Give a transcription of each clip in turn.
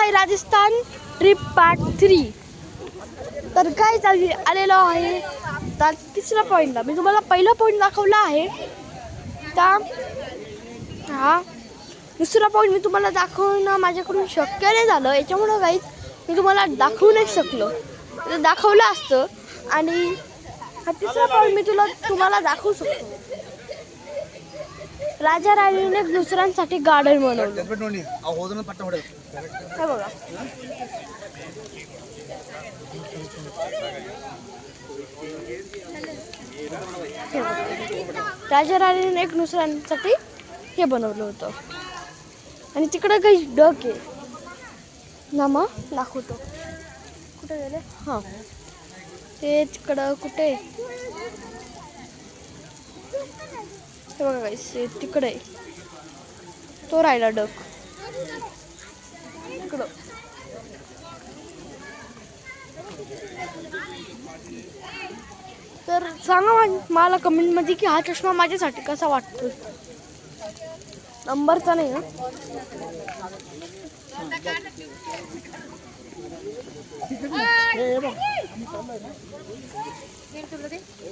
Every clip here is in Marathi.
आहे राजस्थान ट्रिप पार्ट 3। तर काय आलेलो आहे तर तिसऱ्या पॉईंटला। मी तुम्हाला पहिला पॉईंट दाखवला आहे हा दुसरा पॉईंट मी तुम्हाला दाखवणं माझ्याकडून शक्य नाही झालं, याच्यामुळं गाईज मी तुम्हाला दाखवू नाही शकलो। दाखवलं असतं आणि हा तिसरा पॉईंट मी तुम्हाला दाखवू शकतो। राजा राणीने दुसऱ्यांसाठी गार्डन बनवलं। हे बघा, राजा राणीने एक दुसऱ्यांसाठी हे बनवलं होतं आणि तिकडं काही डक आहे ना, मग दाखवतो कुठे गेले। हां, ते तिकडं कुठे हे बघा गाईस, तिकडे तो राहिला डक तिकडं। तर सांगा मला कमेंटमध्ये की हा चष्मा माझ्यासाठी कसा वाटतो। नंबरचा नाही ना।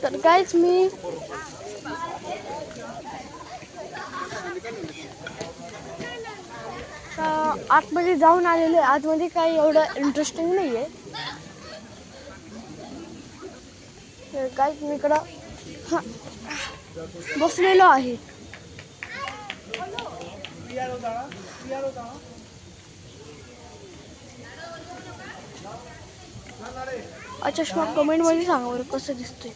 तर काहीच मी आतमध्ये जाऊन आलेले। आतमध्ये काही एवढं इंटरेस्टिंग नाही आहे। तर काहीच मी इकडं बसलेलो आहे। चष्मा कमेंट मध्ये सांगा बरं कसं दिसतोय।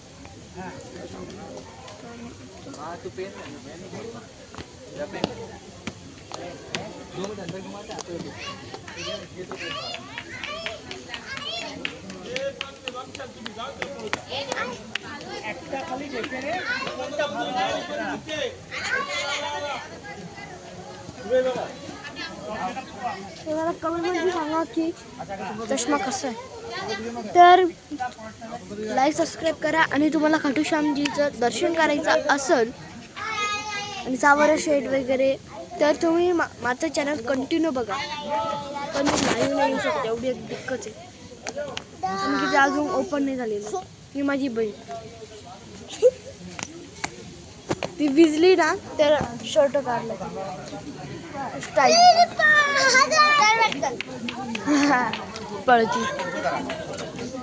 मला कमेंट मध्ये सांगा की चष्मा कसा आहे। तर लाईक सबस्क्राईब करा आणि तुम्हाला खाटू श्यामजीचं दर्शन करायचं असेल आणि सावरा शेड वगैरे तर तुम्ही माझं चॅनल कंटिन्यू बघा। पण मी लाईव्ह नाही येऊ शकते, एवढी एक दिक्कत आहे की ते अजून ओपन नाही झालेलं। ही माझी बहीण ती भिजली ना तर शर्ट काढलं स्टाईल पळती।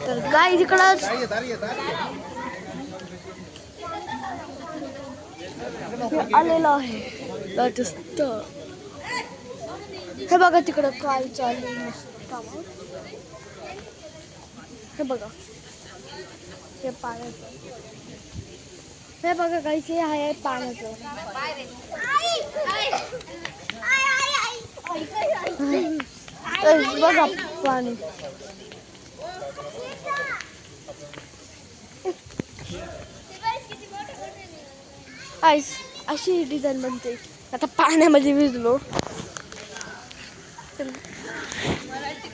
तर काय तिकडंच आलेलं आहे राजस्थान। हे बघा तिकडं काय चालू मस्त। हे बघा, हे पाण्याचं, हे बघा काहीच आहे पाण्याचं। बघा पाणी अशी डिझाईन बनते। आता पाण्यामध्ये भिजलो।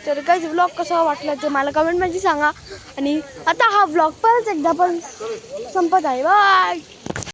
तर काय व्लॉग कसा वाटला ते मला कमेंटमध्ये सांगा। आणि आता हा व्लॉग परत एकदा पण संपत आहे। बाय।